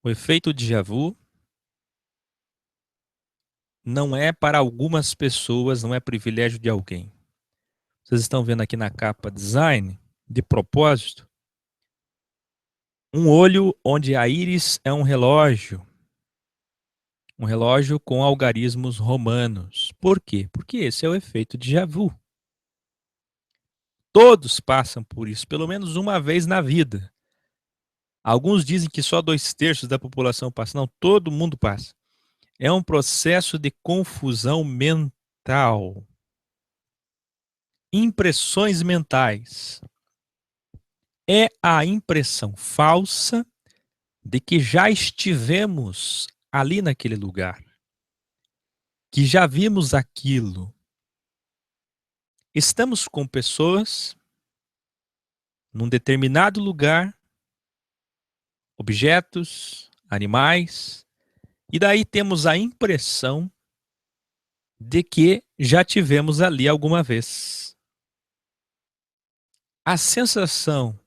O efeito déjà vu não é para algumas pessoas, não é privilégio de alguém. Vocês estão vendo aqui na capa design, de propósito, um olho onde a íris é um relógio com algarismos romanos. Por quê? Porque esse é o efeito déjà vu. Todos passam por isso, pelo menos uma vez na vida. Alguns dizem que só 2/3 da população passa. Não, todo mundo passa. É um processo de confusão mental. Impressões mentais. É a impressão falsa de que já estivemos ali naquele lugar, que já vimos aquilo. Estamos com pessoas num determinado lugar, objetos, animais, e daí temos a impressão de que já tivemos ali alguma vez. A sensação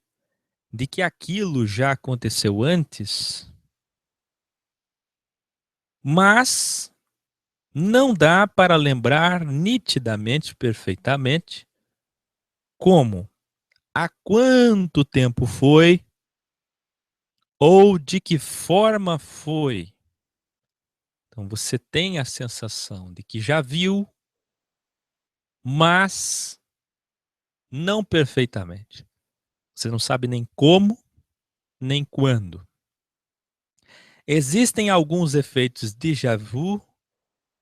de que aquilo já aconteceu antes, mas não dá para lembrar nitidamente, perfeitamente, como, há quanto tempo foi ou de que forma foi. Então você tem a sensação de que já viu, mas não perfeitamente. Você não sabe nem como, nem quando. Existem alguns efeitos déjà vu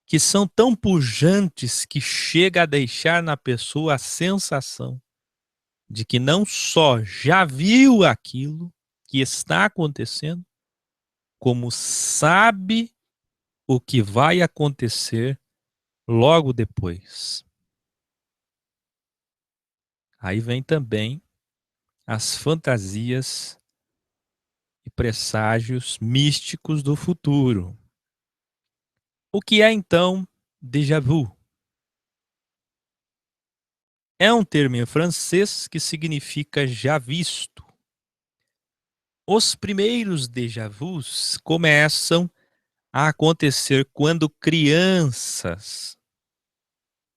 que são tão pujantes que chega a deixar na pessoa a sensação de que não só já viu aquilo que está acontecendo, como sabe o que vai acontecer logo depois. Aí vem também as fantasias e presságios místicos do futuro. O que é então déjà vu? É um termo em francês que significa já visto. Os primeiros déjà vus começam a acontecer quando crianças,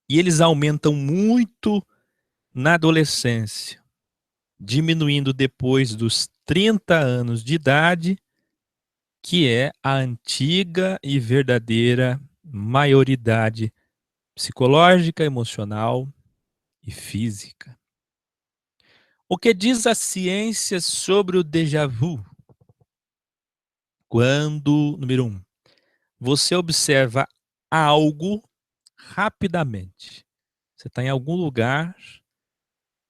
e eles aumentam muito na adolescência, diminuindo depois dos 30 anos de idade, que é a antiga e verdadeira maioridade psicológica, emocional e física. O que diz a ciência sobre o déjà vu? Quando, número 1, você observa algo rapidamente. Você está em algum lugar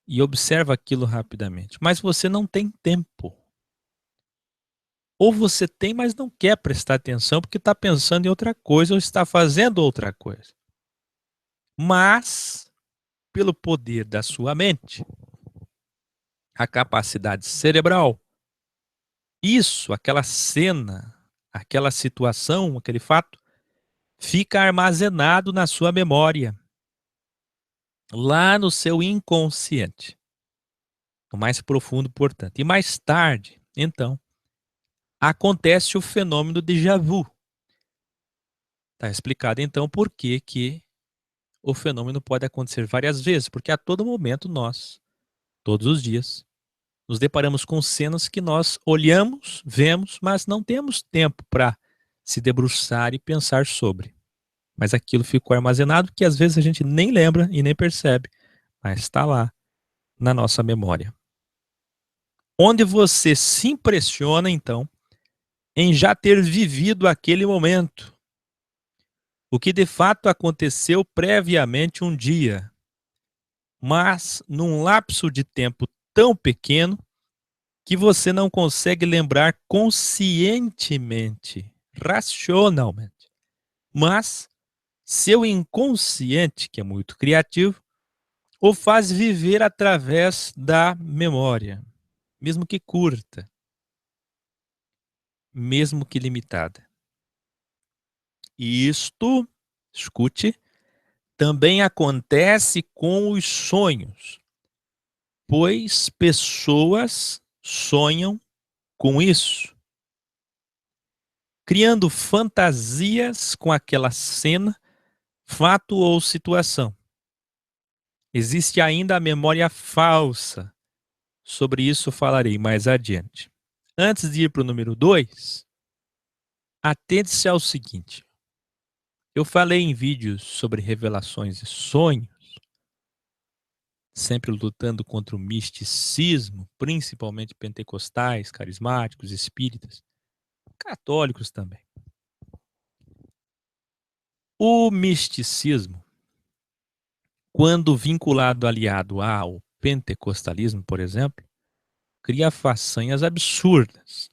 e observa aquilo rapidamente, mas você não tem tempo. Ou você tem, mas não quer prestar atenção porque está pensando em outra coisa ou está fazendo outra coisa. Mas, pelo poder da sua mente, a capacidade cerebral, isso, aquela cena, aquela situação, aquele fato, fica armazenado na sua memória, lá no seu inconsciente, o mais profundo, portanto. E mais tarde, então, acontece o fenômeno de déjà vu. Está explicado, então, por que o fenômeno pode acontecer várias vezes, porque a todo momento nós, todos os dias, nos deparamos com cenas que nós olhamos, vemos, mas não temos tempo para se debruçar e pensar sobre. Mas aquilo ficou armazenado que às vezes a gente nem lembra e nem percebe, mas está lá na nossa memória. Onde você se impressiona, então, em já ter vivido aquele momento, o que de fato aconteceu previamente um dia, mas num lapso de tempo tão pequeno que você não consegue lembrar conscientemente, racionalmente. Mas seu inconsciente, que é muito criativo, o faz viver através da memória, mesmo que curta, mesmo que limitada. E isto, escute, também acontece com os sonhos, pois pessoas sonham com isso. criando fantasias com aquela cena, fato ou situação. Existe ainda a memória falsa. Sobre isso falarei mais adiante. Antes de ir para o número 2, atente-se ao seguinte. Eu falei em vídeos sobre revelações e sonhos, sempre lutando contra o misticismo, principalmente pentecostais, carismáticos, espíritas, católicos também. O misticismo, quando vinculado, aliado ao pentecostalismo, por exemplo, cria façanhas absurdas.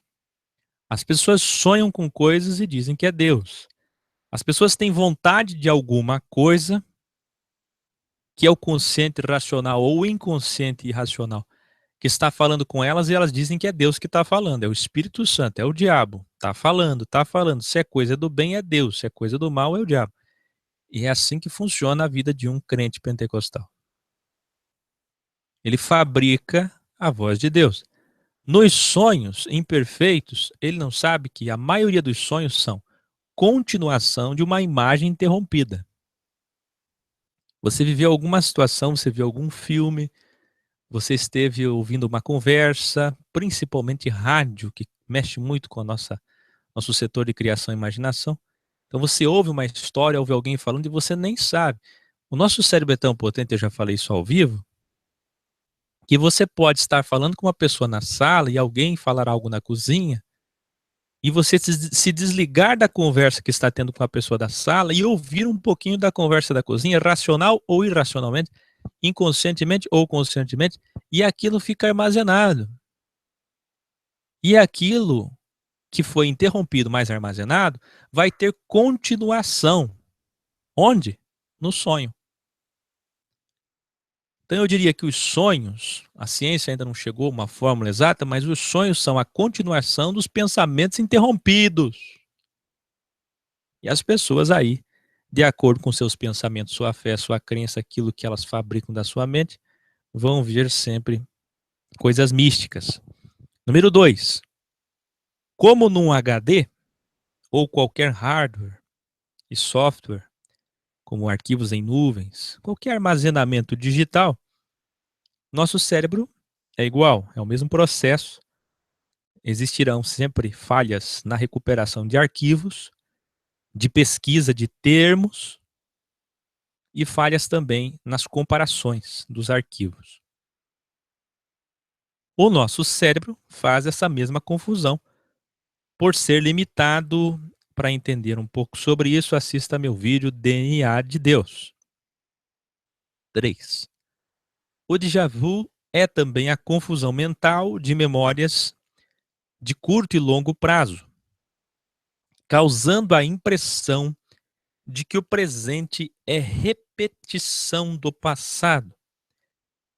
As pessoas sonham com coisas e dizem que é Deus. As pessoas têm vontade de alguma coisa que é o consciente racional ou o inconsciente irracional que está falando com elas, e elas dizem que é Deus que está falando, é o Espírito Santo, é o diabo. Está falando, está falando. Se é coisa do bem, é Deus. Se é coisa do mal, é o diabo. E é assim que funciona a vida de um crente pentecostal. Ele fabrica a voz de Deus. Nos sonhos imperfeitos, ele não sabe que a maioria dos sonhos são continuação de uma imagem interrompida. Você viveu alguma situação, você viu algum filme, você esteve ouvindo uma conversa, principalmente rádio, que mexe muito com nosso setor de criação e imaginação. Então você ouve uma história, ouve alguém falando e você nem sabe. O nosso cérebro é tão potente, eu já falei isso ao vivo, que você pode estar falando com uma pessoa na sala e alguém falar algo na cozinha, e você se desligar da conversa que está tendo com a pessoa da sala e ouvir um pouquinho da conversa da cozinha, racional ou irracionalmente, inconscientemente ou conscientemente, e aquilo fica armazenado. E aquilo que foi interrompido, mas armazenado, vai ter continuação. Onde? No sonho. Então eu diria que os sonhos, a ciência ainda não chegou a uma fórmula exata, mas os sonhos são a continuação dos pensamentos interrompidos. E as pessoas aí, de acordo com seus pensamentos, sua fé, sua crença, aquilo que elas fabricam da sua mente, vão ver sempre coisas místicas. Número 2. Como num HD, ou qualquer hardware e software, como arquivos em nuvens, qualquer armazenamento digital, nosso cérebro é igual, é o mesmo processo. Existirão sempre falhas na recuperação de arquivos, de pesquisa de termos e falhas também nas comparações dos arquivos. O nosso cérebro faz essa mesma confusão. Por ser limitado, para entender um pouco sobre isso, assista meu vídeo DNA de Deus. 3. O déjà vu é também a confusão mental de memórias de curto e longo prazo, causando a impressão de que o presente é repetição do passado.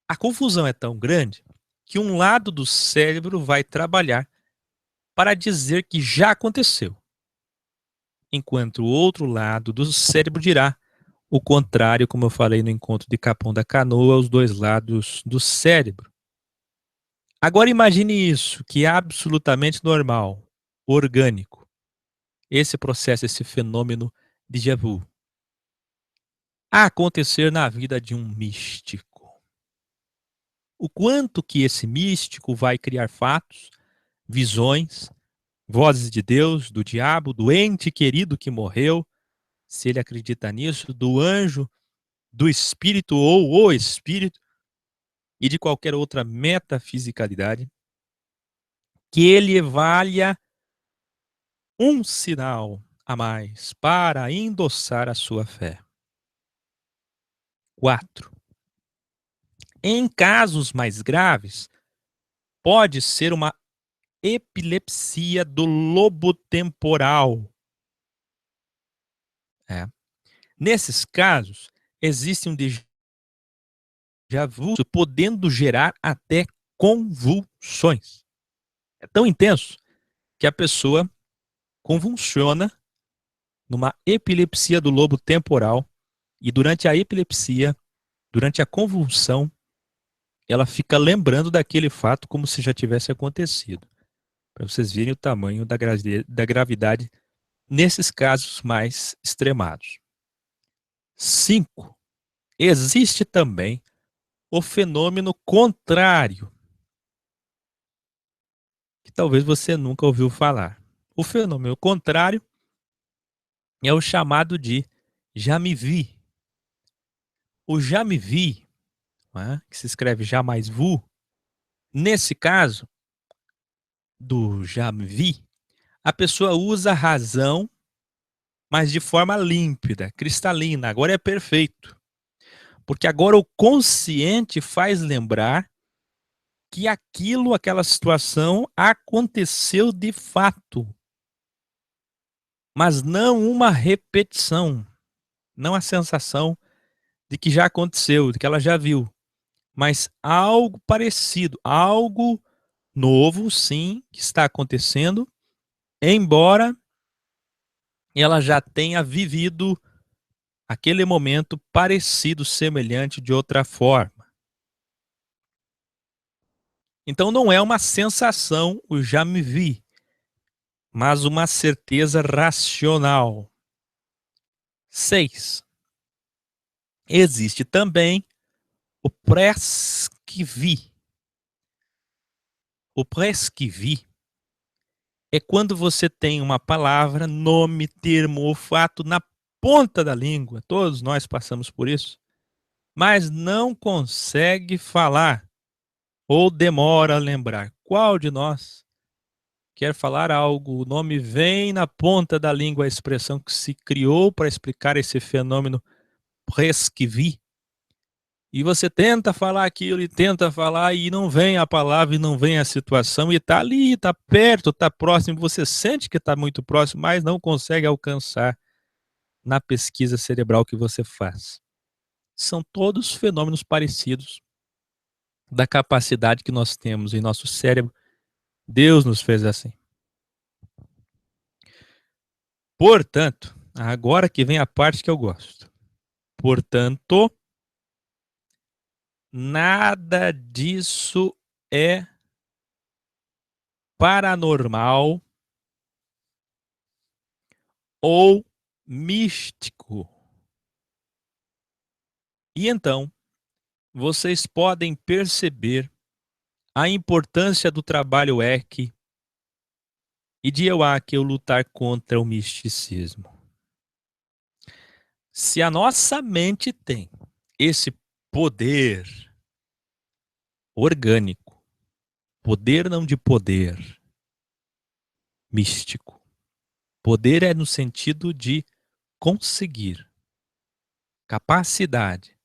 A confusão é tão grande que um lado do cérebro vai trabalhar para dizer que já aconteceu, enquanto o outro lado do cérebro dirá o contrário, como eu falei no encontro de Capão da Canoa, os dois lados do cérebro. Agora imagine isso, que é absolutamente normal, orgânico. Esse processo, esse fenômeno de déjà vu, a acontecer na vida de um místico. O quanto que esse místico vai criar fatos, visões, vozes de Deus, do diabo, do ente querido que morreu, se ele acredita nisso, do anjo, do espírito ou o espírito, e de qualquer outra metafisicalidade, que ele valha um sinal a mais para endossar a sua fé. 4. Em casos mais graves, pode ser uma epilepsia do lobo temporal. Nesses casos, existe um déjà vu podendo gerar até convulsões. É tão intenso que a pessoa convulsiona numa epilepsia do lobo temporal e durante a epilepsia, durante a convulsão, ela fica lembrando daquele fato como se já tivesse acontecido. Para vocês verem o tamanho da gravidade nesses casos mais extremados. 5. Existe também o fenômeno contrário, que talvez você nunca ouviu falar. O fenômeno contrário é o chamado de já me vi. O já me vi, né, que se escreve já mais vu, nesse caso do já me vi, a pessoa usa a razão, mas de forma límpida, cristalina. Agora é perfeito. Porque agora o consciente faz lembrar que aquela situação aconteceu de fato, mas não uma repetição, não a sensação de que já aconteceu, de que ela já viu, mas algo parecido, algo novo, sim, que está acontecendo, embora ela já tenha vivido aquele momento parecido, semelhante de outra forma. Então não é uma sensação, o já me vi, mas uma certeza racional. 6. Existe também o presque-vi. O presque-vi é quando você tem uma palavra, nome, termo ou fato na ponta da língua, todos nós passamos por isso, mas não consegue falar ou demora a lembrar. Qual de nós quer falar algo, o nome vem na ponta da língua, a expressão que se criou para explicar esse fenômeno presque-vi, e você tenta falar aquilo e tenta falar e não vem a palavra e não vem a situação e está ali, está perto, está próximo, você sente que está muito próximo, mas não consegue alcançar na pesquisa cerebral que você faz. São todos fenômenos parecidos da capacidade que nós temos em nosso cérebro. Deus nos fez assim. Portanto, agora que vem a parte que eu gosto. Portanto, nada disso é paranormal ou místico. E então, vocês podem perceber a importância do trabalho EQ e de eu lutar contra o misticismo. Se a nossa mente tem esse poder orgânico, poder não de poder, místico. Poder é no sentido de conseguir, capacidade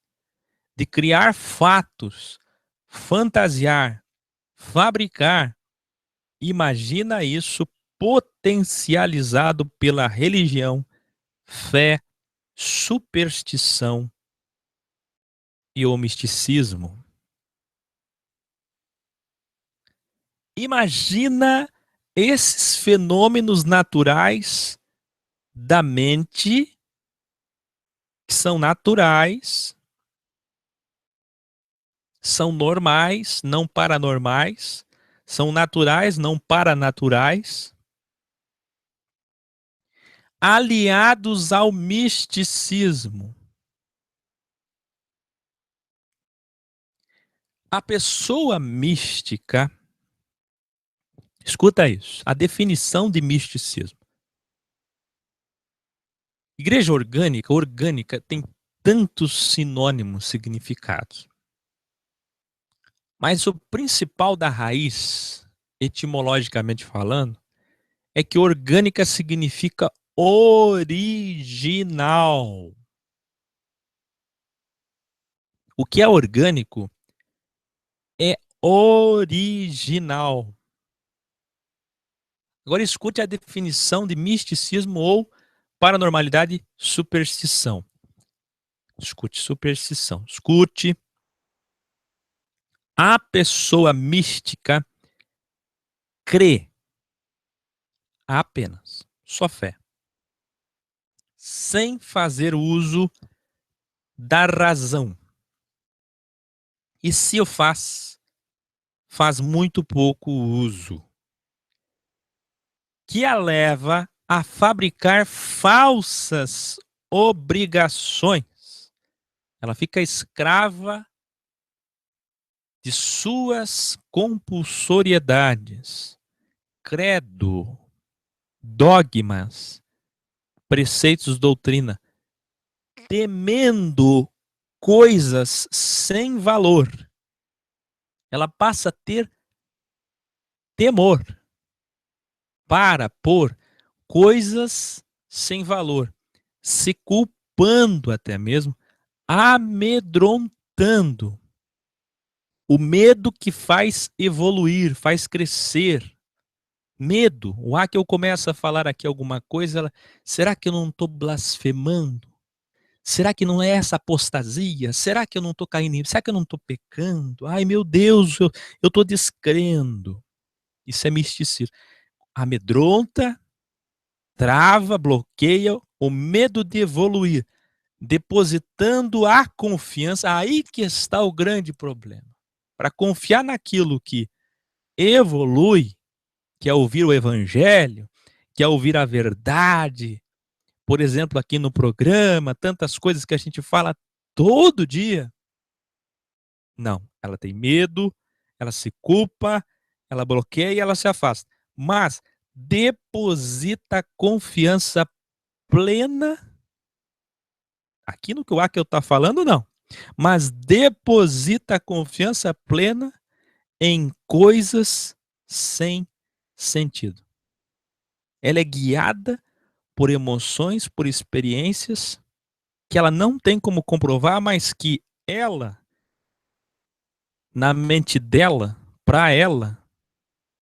de criar fatos, fantasiar, fabricar. Imagina isso potencializado pela religião, fé, superstição e o misticismo. Imagina esses fenômenos naturais da mente, que são naturais, são normais, não paranormais, são naturais, não paranaturais, aliados ao misticismo. A pessoa mística, escuta isso, a definição de misticismo. Igreja orgânica, orgânica tem tantos sinônimos, significados. Mas o principal da raiz, etimologicamente falando, é que orgânica significa original. O que é orgânico é original. Agora escute a definição de misticismo ou paranormalidade, superstição. Escute, superstição. Escute. A pessoa mística crê apenas, só fé, sem fazer uso da razão. E se o faz, faz muito pouco uso, que a leva a fabricar falsas obrigações. Ela fica escrava de suas compulsoriedades, credo, dogmas, preceitos, doutrina, temendo coisas sem valor. Ela passa a ter temor por coisas sem valor, se culpando até mesmo, amedrontando. O medo que faz evoluir, faz crescer. Medo. O que eu começo a falar aqui alguma coisa, será que eu não estou blasfemando? Será que não é essa apostasia? Será que eu não estou caindo? Será que eu não estou pecando? Ai, meu Deus, eu estou descrendo. Isso é misticismo. Amedronta, trava, bloqueia o medo de evoluir, depositando a confiança. Aí que está o grande problema. Para confiar naquilo que evolui, que é ouvir o evangelho, que é ouvir a verdade, por exemplo, aqui no programa, tantas coisas que a gente fala todo dia. Não, ela tem medo, ela se culpa, ela bloqueia, ela se afasta. Mas deposita confiança plena, aqui no que o Akel está falando, não. Mas deposita confiança plena em coisas sem sentido. Ela é guiada por emoções, por experiências que ela não tem como comprovar, mas que ela, na mente dela, para ela,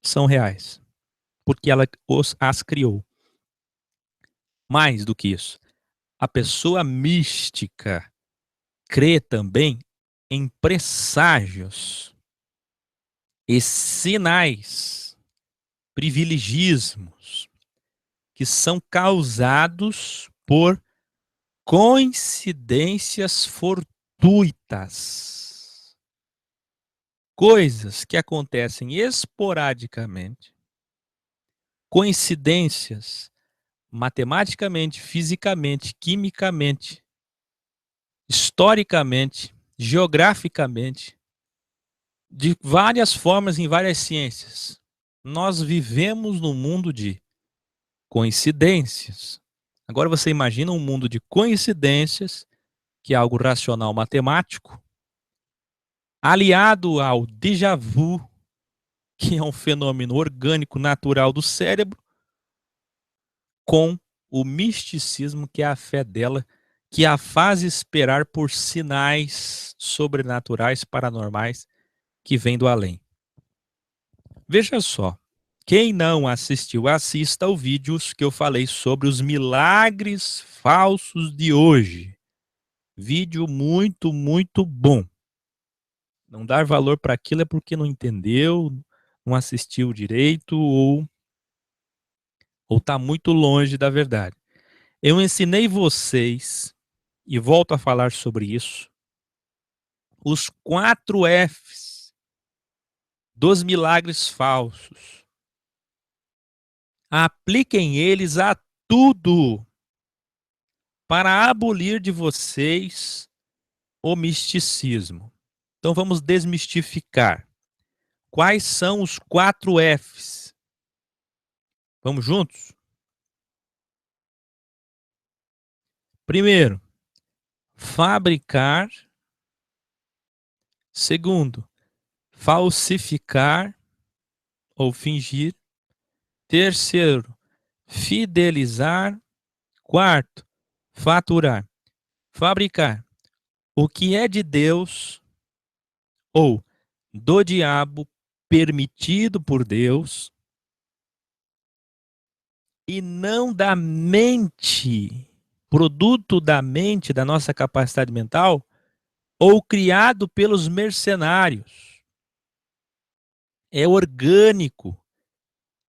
são reais. Porque ela as criou. Mais do que isso, a pessoa mística crê também em presságios e sinais, privilegismos, que são causados por coincidências fortuitas. Coisas que acontecem esporadicamente, coincidências matematicamente, fisicamente, quimicamente, historicamente, geograficamente, de várias formas em várias ciências. Nós vivemos num mundo de coincidências. Agora você imagina um mundo de coincidências, que é algo racional matemático, aliado ao déjà vu, que é um fenômeno orgânico natural do cérebro, com o misticismo, que é a fé dela, que a faz esperar por sinais sobrenaturais, paranormais, que vêm do além. Veja só, quem não assistiu, assista ao vídeo que eu falei sobre os milagres falsos de hoje. Vídeo muito, muito bom. Não dar valor para aquilo é porque não entendeu, não assistiu direito ou está muito longe da verdade. Eu ensinei vocês, e volto a falar sobre isso, os 4 Fs dos milagres falsos. Apliquem eles a tudo para abolir de vocês o misticismo. Então vamos desmistificar. Quais são os 4 Fs? Vamos juntos? Primeiro, fabricar. Segundo, falsificar ou fingir. Terceiro, fidelizar. Quarto, faturar. Fabricar. O que é de Deus ou do diabo, permitido por Deus, e não da mente, produto da mente, da nossa capacidade mental, ou criado pelos mercenários. É orgânico.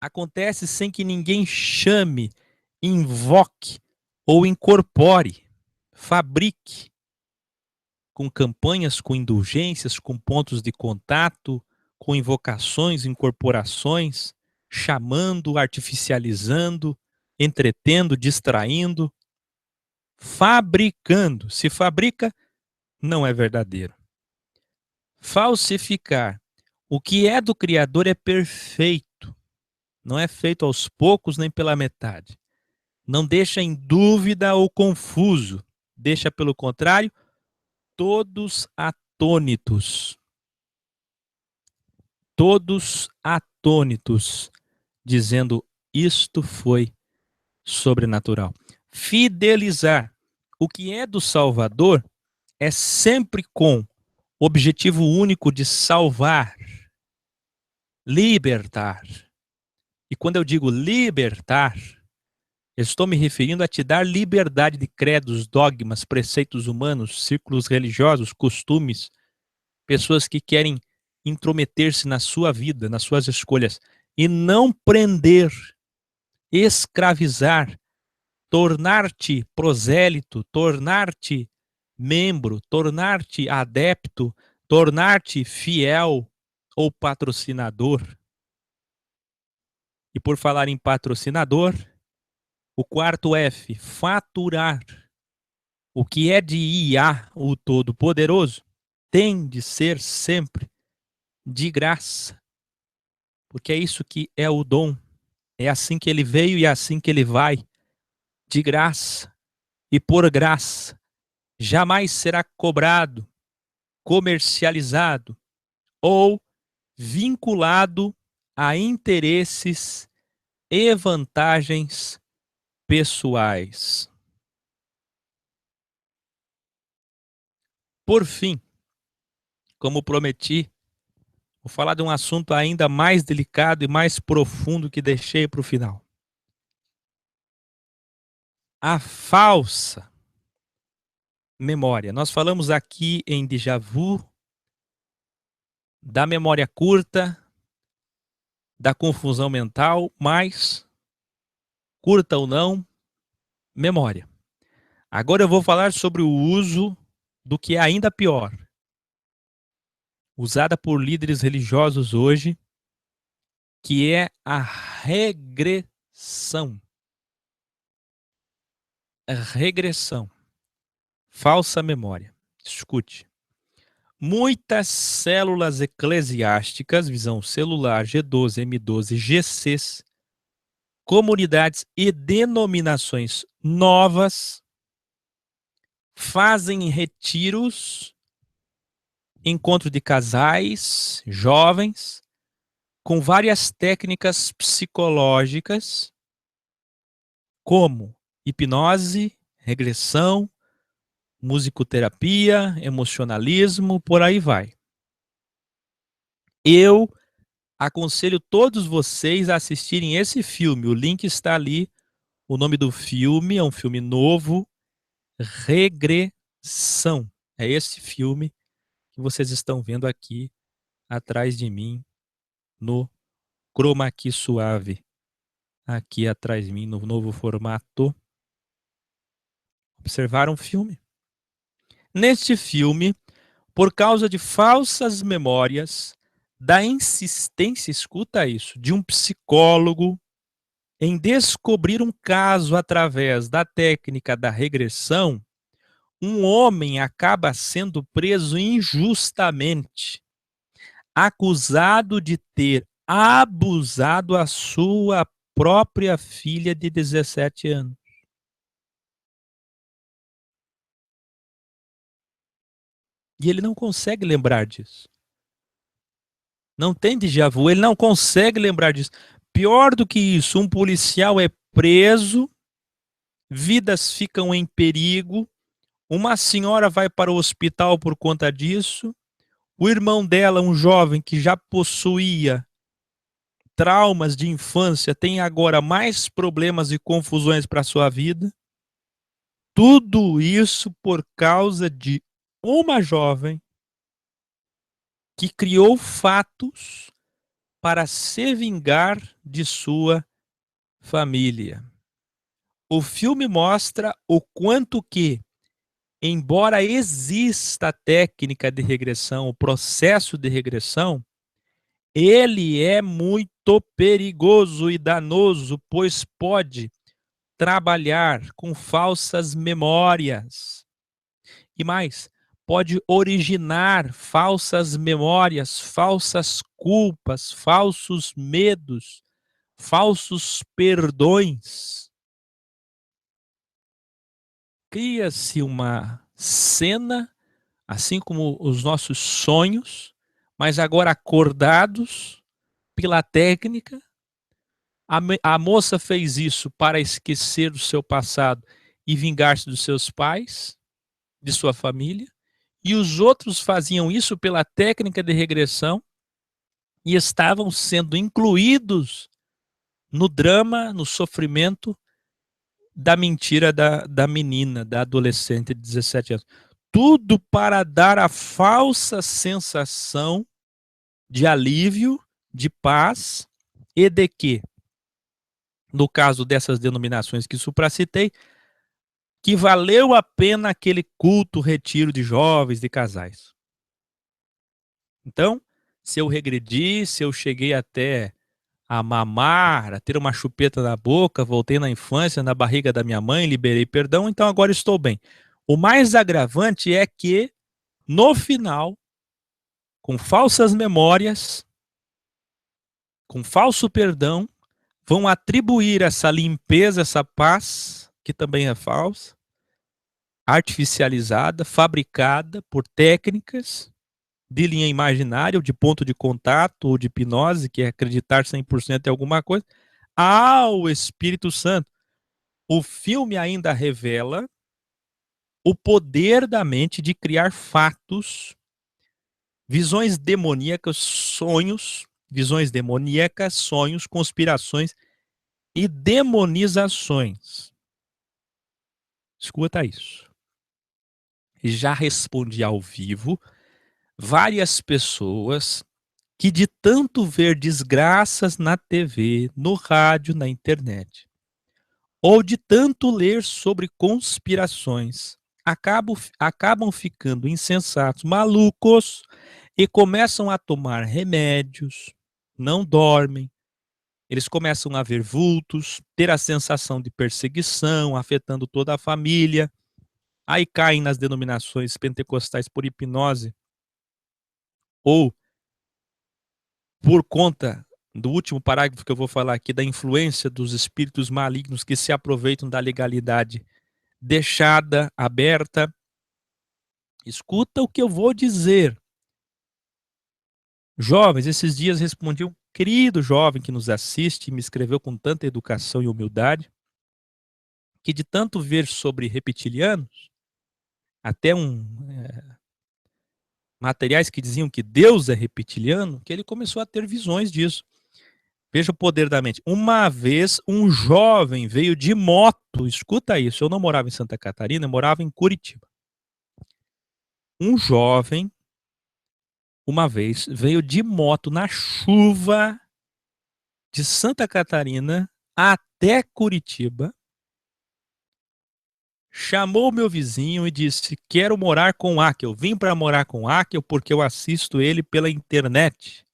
Acontece sem que ninguém chame, invoque ou incorpore. Fabrique. Com campanhas, com indulgências, com pontos de contato, com invocações, incorporações, chamando, artificializando, entretendo, distraindo, fabricando. Se fabrica, não é verdadeiro. Falsificar. O que é do Criador é perfeito. Não é feito aos poucos nem pela metade. Não deixa em dúvida ou confuso. Deixa, pelo contrário, todos atônitos. Todos atônitos, dizendo: isto foi sobrenatural. Fidelizar. O que é do Salvador é sempre com objetivo único de salvar, libertar. E quando eu digo libertar, eu estou me referindo a te dar liberdade de credos, dogmas, preceitos humanos, círculos religiosos, costumes, pessoas que querem intrometer-se na sua vida, nas suas escolhas, e não prender, escravizar, tornar-te prosélito, tornar-te membro, tornar-te adepto, tornar-te fiel ou patrocinador. E por falar em patrocinador, o quarto F, faturar. O que é de Iá, o Todo-Poderoso, tem de ser sempre de graça. Porque é isso que é o dom. É assim que ele veio e é assim que ele vai. De graça e por graça. Jamais será cobrado, comercializado ou vinculado a interesses e vantagens pessoais. Por fim, como prometi, vou falar de um assunto ainda mais delicado e mais profundo que deixei para o final. A falsa memória. Nós falamos aqui em déjà vu, da memória curta, da confusão mental, mas, curta ou não, memória. Agora eu vou falar sobre o uso do que é ainda pior, usada por líderes religiosos hoje, que é a regressão. A regressão. Falsa memória. Escute. Muitas células eclesiásticas, visão celular, G12, M12, GCs, comunidades e denominações novas fazem retiros, encontro de casais, jovens, com várias técnicas psicológicas, como hipnose, regressão, musicoterapia, emocionalismo, por aí vai. Eu aconselho todos vocês a assistirem esse filme. O link está ali. O nome do filme é um filme novo, Regressão. É esse filme que vocês estão vendo aqui atrás de mim no Chroma Key Suave. Aqui atrás de mim no novo formato. Observaram o filme? Neste filme, por causa de falsas memórias, da insistência, escuta isso, de um psicólogo em descobrir um caso através da técnica da regressão, um homem acaba sendo preso injustamente, acusado de ter abusado a sua própria filha de 17 anos. E ele não consegue lembrar disso. Não tem déjà vu, ele não consegue lembrar disso. Pior do que isso, um policial é preso, vidas ficam em perigo, uma senhora vai para o hospital por conta disso, o irmão dela, um jovem que já possuía traumas de infância, tem agora mais problemas e confusões para a sua vida. Tudo isso por causa de uma jovem que criou fatos para se vingar de sua família. O filme mostra o quanto que, embora exista a técnica de regressão, o processo de regressão, ele é muito perigoso e danoso, pois pode trabalhar com falsas memórias. E mais, pode originar falsas memórias, falsas culpas, falsos medos, falsos perdões. Cria-se uma cena, assim como os nossos sonhos, mas agora acordados pela técnica. A moça fez isso para esquecer o seu passado e vingar-se dos seus pais, de sua família, e os outros faziam isso pela técnica de regressão e estavam sendo incluídos no drama, no sofrimento da mentira da menina, da adolescente de 17 anos. Tudo para dar a falsa sensação de alívio, de paz e de que, no caso dessas denominações que supracitei, que valeu a pena aquele culto, retiro de jovens, de casais. Então, se eu regredi, se eu cheguei até a mamar, a ter uma chupeta na boca, voltei na infância, na barriga da minha mãe, liberei perdão, então agora estou bem. O mais agravante é que, no final, com falsas memórias, com falso perdão, vão atribuir essa limpeza, essa paz, que também é falsa, artificializada, fabricada por técnicas de linha imaginária, ou de ponto de contato, ou de hipnose, que é acreditar 100% em alguma coisa, ao Espírito Santo. O filme ainda revela o poder da mente de criar fatos, visões demoníacas, sonhos, visões demoníacas, sonhos, conspirações e demonizações. Escuta isso. Já respondi ao vivo várias pessoas que, de tanto ver desgraças na TV, no rádio, na internet, ou de tanto ler sobre conspirações, acabam ficando insensatos, malucos, e começam a tomar remédios, não dormem, eles começam a ver vultos, ter a sensação de perseguição, afetando toda a família, aí caem nas denominações pentecostais por hipnose, ou por conta do último parágrafo que eu vou falar aqui, da influência dos espíritos malignos que se aproveitam da legalidade deixada, aberta. Escuta o que eu vou dizer. Jovens, esses dias respondi um querido jovem que nos assiste e me escreveu com tanta educação e humildade, que de tanto ver sobre reptilianos, até materiais que diziam que Deus é reptiliano, que ele começou a ter visões disso. Veja o poder da mente. Uma vez, um jovem veio de moto, escuta isso, eu não morava em Santa Catarina, eu morava em Curitiba. Um jovem, uma vez, veio de moto na chuva de Santa Catarina até Curitiba, chamou meu vizinho e disse: quero morar com o Akel. Eu vim para morar com o Akel porque eu assisto ele pela internet.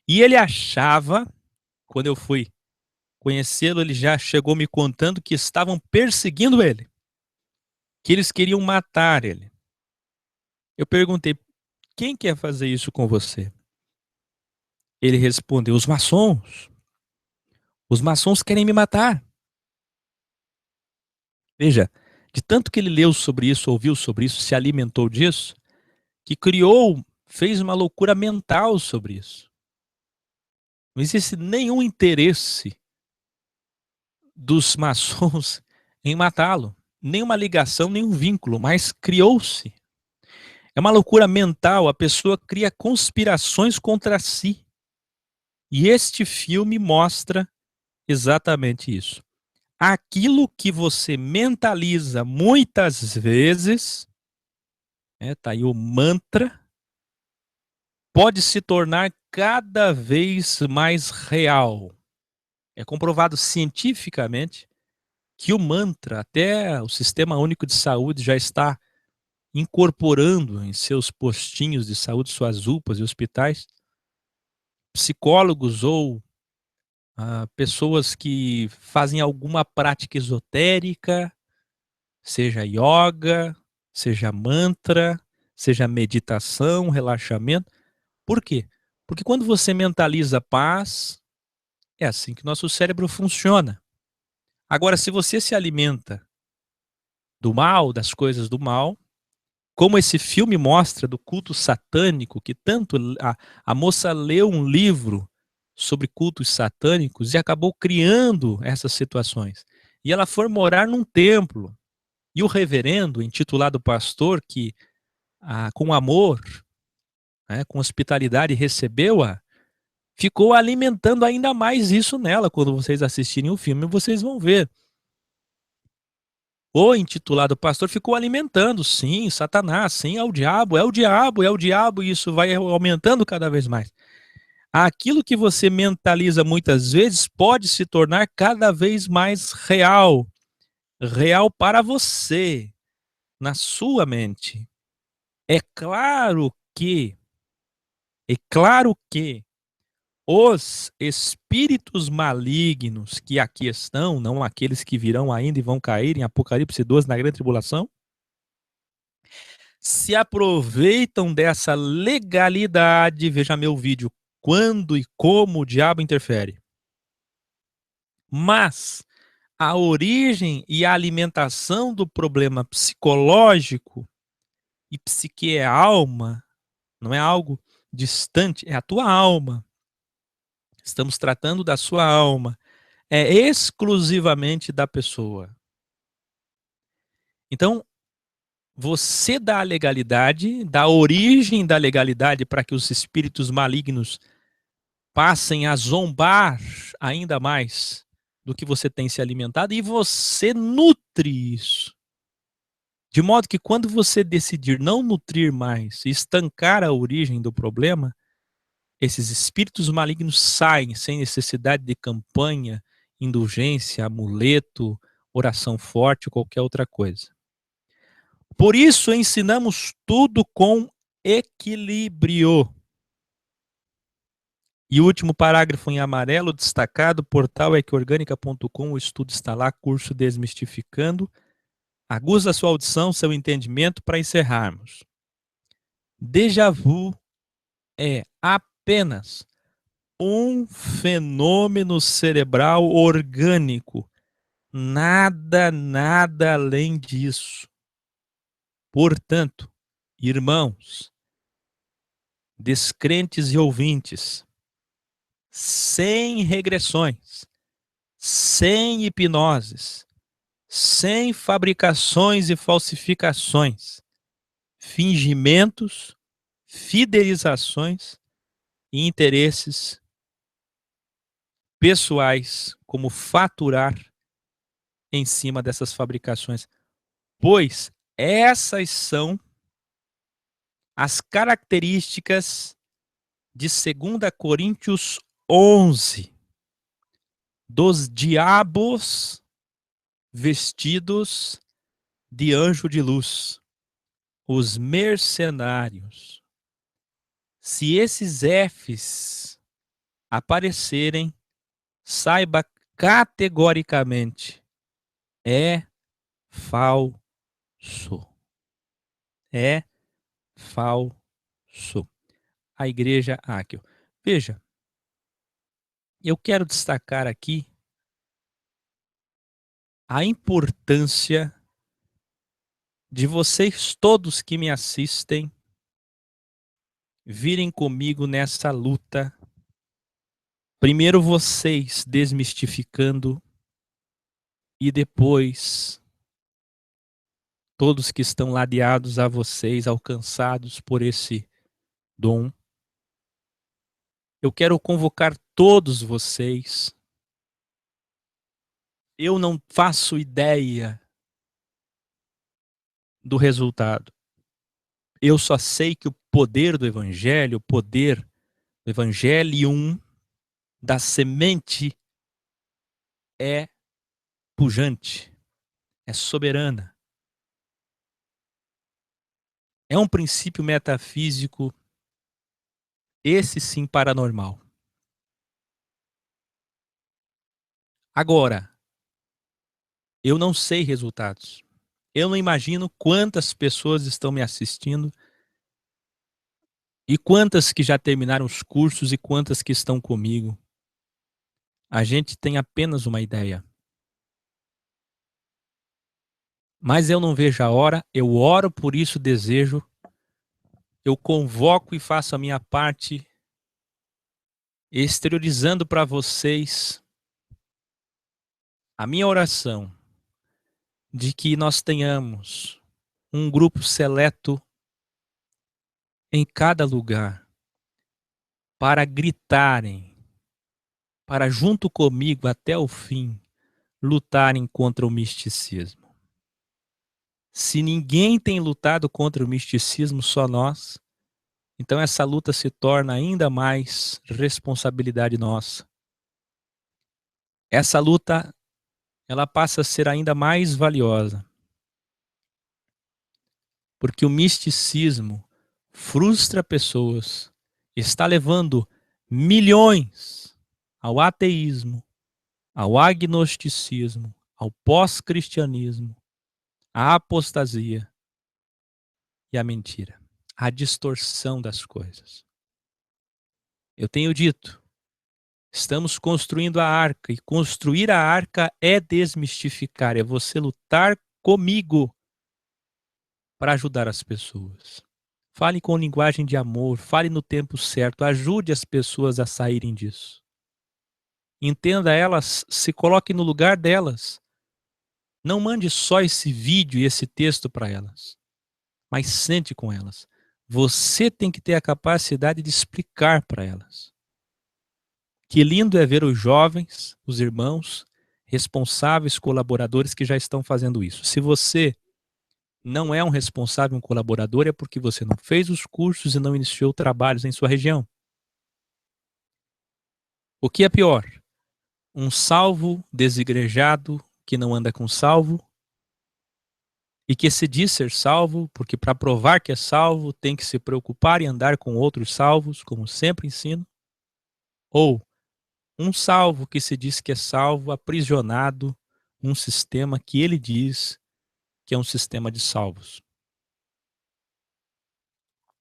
E ele achava, quando eu fui conhecê-lo, ele já chegou me contando que estavam perseguindo ele, que eles queriam matar ele. Eu perguntei: quem quer fazer isso com você? Ele respondeu: os maçons. Os maçons querem me matar. Veja, de tanto que ele leu sobre isso, ouviu sobre isso, se alimentou disso, que criou, fez uma loucura mental sobre isso. Não existe nenhum interesse dos maçons em matá-lo, nenhuma ligação, nenhum vínculo, mas criou-se. É uma loucura mental, a pessoa cria conspirações contra si. E este filme mostra exatamente isso. Aquilo que você mentaliza muitas vezes, tá aí o mantra, pode se tornar cada vez mais real. É comprovado cientificamente que o mantra, até o Sistema Único de Saúde já está incorporando em seus postinhos de saúde, suas UPAs e hospitais, psicólogos ou pessoas que fazem alguma prática esotérica, seja yoga, seja mantra, seja meditação, relaxamento. Por quê? Porque quando você mentaliza paz, é assim que nosso cérebro funciona. Agora, se você se alimenta do mal, das coisas do mal, como esse filme mostra do culto satânico, que tanto a moça leu um livro sobre cultos satânicos e acabou criando essas situações. E ela foi morar num templo. E o reverendo, intitulado pastor, que com amor, né, com hospitalidade recebeu-a, ficou alimentando ainda mais isso nela. Quando vocês assistirem o filme, vocês vão ver. O intitulado pastor ficou alimentando, sim, Satanás, sim, é o diabo, é o diabo, é o diabo, e isso vai aumentando cada vez mais. Aquilo que você mentaliza muitas vezes pode se tornar cada vez mais real, real para você, na sua mente. É claro que, é claro que os espíritos malignos que aqui estão, não aqueles que virão ainda e vão cair em Apocalipse 12 na grande tribulação, se aproveitam dessa legalidade. Veja meu vídeo, quando e como o diabo interfere. Mas a origem e a alimentação do problema psicológico, e psique é alma, não é algo distante, é a tua alma. Estamos tratando da sua alma. É exclusivamente da pessoa. Então, você dá a legalidade, dá a origem da legalidade para que os espíritos malignos passem a zombar ainda mais do que você tem se alimentado, e você nutre isso. De modo que quando você decidir não nutrir mais, estancar a origem do problema, esses espíritos malignos saem sem necessidade de campanha, indulgência, amuleto, oração forte ou qualquer outra coisa. Por isso ensinamos tudo com equilíbrio. E o último parágrafo em amarelo destacado, portal equiorgânica.com, o estudo está lá, curso Desmistificando. Aguça a sua audição, seu entendimento para encerrarmos. Déjà vu é apenas um fenômeno cerebral orgânico. Nada além disso. Portanto, irmãos, descrentes e ouvintes, sem regressões, sem hipnoses, sem fabricações e falsificações, fingimentos, fidelizações e interesses pessoais, como faturar em cima dessas fabricações, pois essas são as características de 2 Coríntios 11, dos diabos vestidos de anjo de luz, os mercenários. Se esses Fs aparecerem, saiba categoricamente, é falso. É falso. A igreja Áquil. Veja, eu quero destacar aqui a importância de vocês todos que me assistem virem comigo nessa luta. Primeiro vocês desmistificando e depois todos que estão ladeados a vocês, alcançados por esse dom. Eu quero convocar todos vocês. Eu não faço ideia do resultado. Eu só sei que o poder do evangelho, o poder do evangelium, da semente, é pujante, é soberana. É um princípio metafísico, esse sim paranormal. Agora, eu não sei resultados. Eu não imagino quantas pessoas estão me assistindo e quantas que já terminaram os cursos e quantas que estão comigo. A gente tem apenas uma ideia. Mas eu não vejo a hora, eu oro por isso, desejo, eu convoco e faço a minha parte, exteriorizando para vocês a minha oração de que nós tenhamos um grupo seleto em cada lugar para gritarem, para junto comigo até o fim lutarem contra o misticismo. Se ninguém tem lutado contra o misticismo, só nós, então essa luta se torna ainda mais responsabilidade nossa. Essa luta, ela passa a ser ainda mais valiosa, porque o misticismo frustra pessoas, está levando milhões ao ateísmo, ao agnosticismo, ao pós-cristianismo, à apostasia e à mentira, à distorção das coisas. Eu tenho dito, estamos construindo a arca, e construir a arca é desmistificar, é você lutar comigo para ajudar as pessoas. Fale com linguagem de amor, fale no tempo certo, ajude as pessoas a saírem disso. Entenda elas, se coloque no lugar delas. Não mande só esse vídeo e esse texto para elas, mas sente com elas. Você tem que ter a capacidade de explicar para elas. Que lindo é ver os jovens, os irmãos, responsáveis, colaboradores que já estão fazendo isso. Se você não é um responsável, um colaborador, é porque você não fez os cursos e não iniciou trabalhos em sua região. O que é pior? Um salvo desigrejado que não anda com salvo e que se diz ser salvo, porque para provar que é salvo tem que se preocupar em andar com outros salvos, como sempre ensino. Ou um salvo que se diz que é salvo, aprisionado num sistema que ele diz que é um sistema de salvos.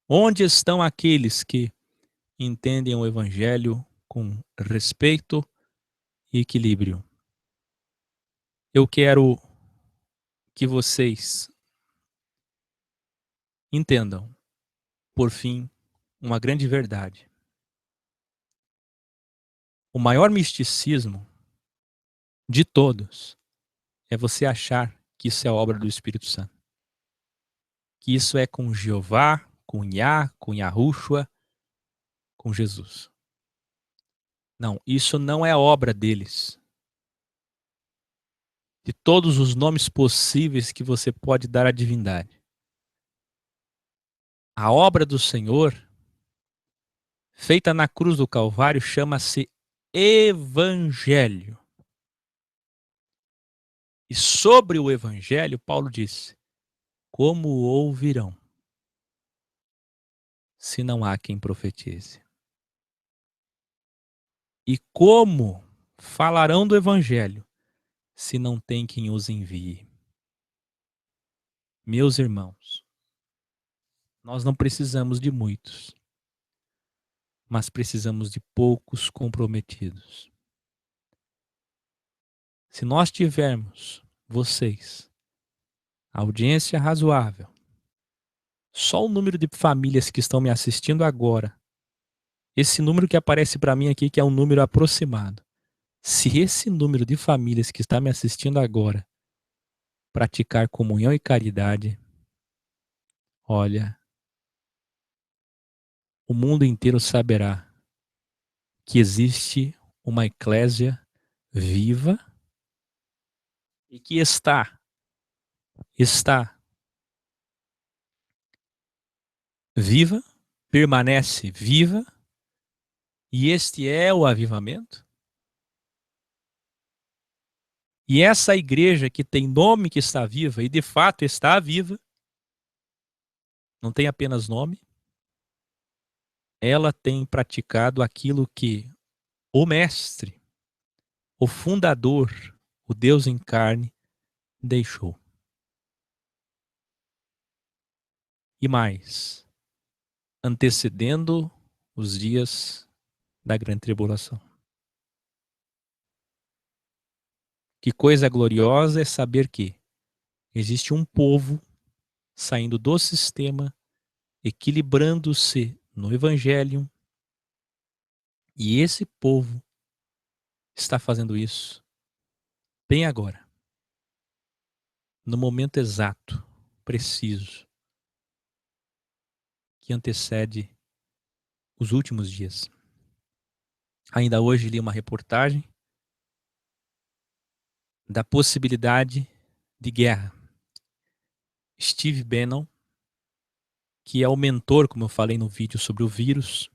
Onde estão aqueles que entendem o evangelho com respeito e equilíbrio? Eu quero que vocês entendam, por fim, uma grande verdade. O maior misticismo de todos é você achar que isso é obra do Espírito Santo. Que isso é com Jeová, com Yah, com Yahushua, com Jesus. Não, isso não é obra deles. De todos os nomes possíveis que você pode dar à divindade. A obra do Senhor, feita na cruz do Calvário, chama-se Evangelho. E sobre o Evangelho, Paulo disse: como ouvirão, se não há quem profetize? E como falarão do Evangelho, se não tem quem os envie? Meus irmãos, nós não precisamos de muitos, mas precisamos de poucos comprometidos. Se nós tivermos, vocês, audiência razoável, só o número de famílias que estão me assistindo agora, esse número que aparece para mim aqui, que é um número aproximado, se esse número de famílias que está me assistindo agora praticar comunhão e caridade, olha, o mundo inteiro saberá que existe uma eclésia viva e que está viva, permanece viva, e este é o avivamento. E essa igreja que tem nome que está viva, e de fato está viva, não tem apenas nome, ela tem praticado aquilo que o Mestre o fundador, o Deus em carne, deixou. E mais, antecedendo os dias da grande tribulação. Que coisa gloriosa é saber que existe um povo saindo do sistema, equilibrando-se no Evangelho, e esse povo está fazendo isso bem agora, no momento exato, preciso, que antecede os últimos dias. Ainda hoje li uma reportagem da possibilidade de guerra. Steve Bannon, que é o mentor, como eu falei no vídeo sobre o vírus,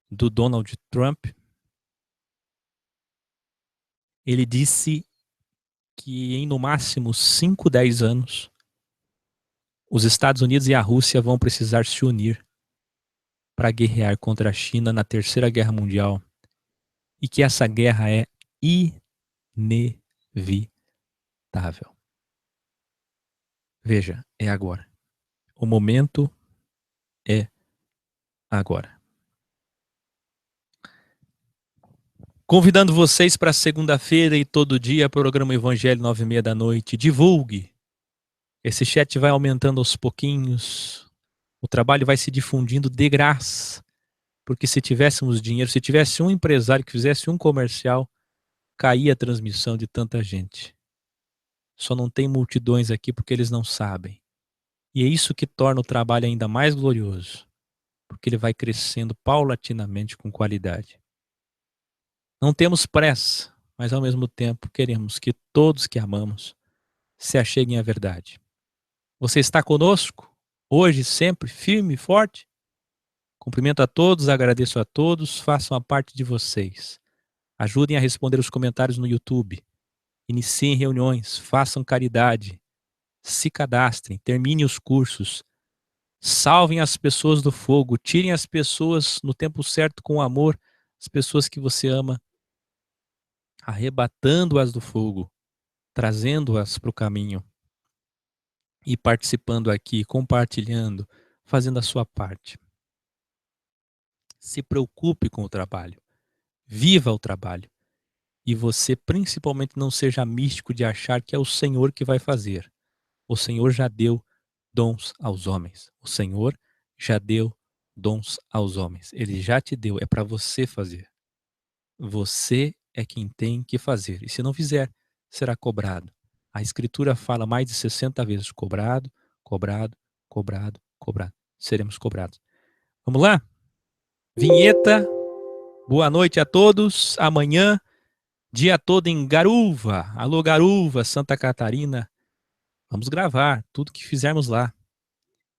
do Donald Trump, ele disse que em no máximo 5, 10 anos, os Estados Unidos e a Rússia vão precisar se unir para guerrear contra a China na Terceira Guerra Mundial, e que essa guerra é inevitável. Veja, é agora. O momento é agora. Convidando vocês para segunda-feira e todo dia, programa Evangelho 9h30 da noite. Divulgue. Esse chat vai aumentando aos pouquinhos. O trabalho vai se difundindo de graça. Porque se tivéssemos dinheiro, se tivesse um empresário que fizesse um comercial, caía a transmissão de tanta gente. Só não tem multidões aqui porque eles não sabem. E é isso que torna o trabalho ainda mais glorioso. Porque ele vai crescendo paulatinamente com qualidade. Não temos pressa, mas ao mesmo tempo queremos que todos que amamos se acheguem à verdade. Você está conosco? Hoje, sempre, firme e forte? Cumprimento a todos, agradeço a todos, façam a parte de vocês. Ajudem a responder os comentários no YouTube. Iniciem reuniões, façam caridade. Se cadastrem, terminem os cursos. Salvem as pessoas do fogo, tirem as pessoas no tempo certo com amor, as pessoas que você ama, arrebatando-as do fogo, trazendo-as para o caminho e participando aqui, compartilhando, fazendo a sua parte. Se preocupe com o trabalho, viva o trabalho e você principalmente não seja místico de achar que é o Senhor que vai fazer. O Senhor já deu dons aos homens. O Senhor já deu dons aos homens. Ele já te deu, é para você fazer. Você é quem tem que fazer. E se não fizer, será cobrado. A Escritura fala mais de 60 vezes: cobrado, cobrado, cobrado, cobrado. Seremos cobrados. Vamos lá? Vinheta. Boa noite a todos. Amanhã, dia todo em Garuva. Alô, Garuva, Santa Catarina. Vamos gravar tudo que fizermos lá.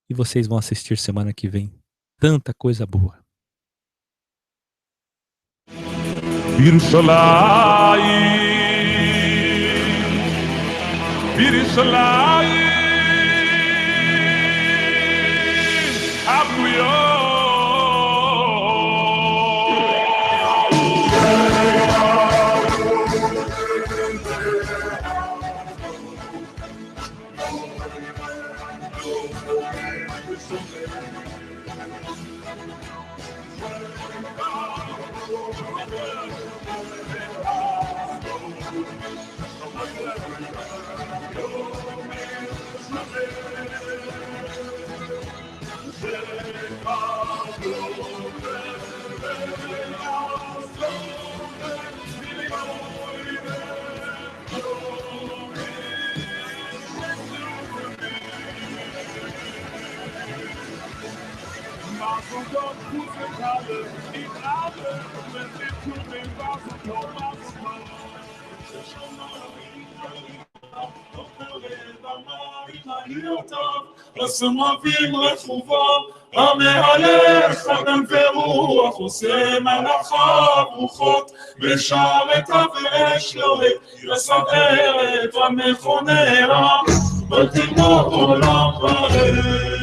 E vocês vão assistir semana que vem. Tanta coisa boa. Laisse-moi vivre trouvant en mes allées, chacun verrou, affoncé, malachar, bouchot, ושרת ואש לוהק, לסדר את המכונרה, ותגמור עולם בריא.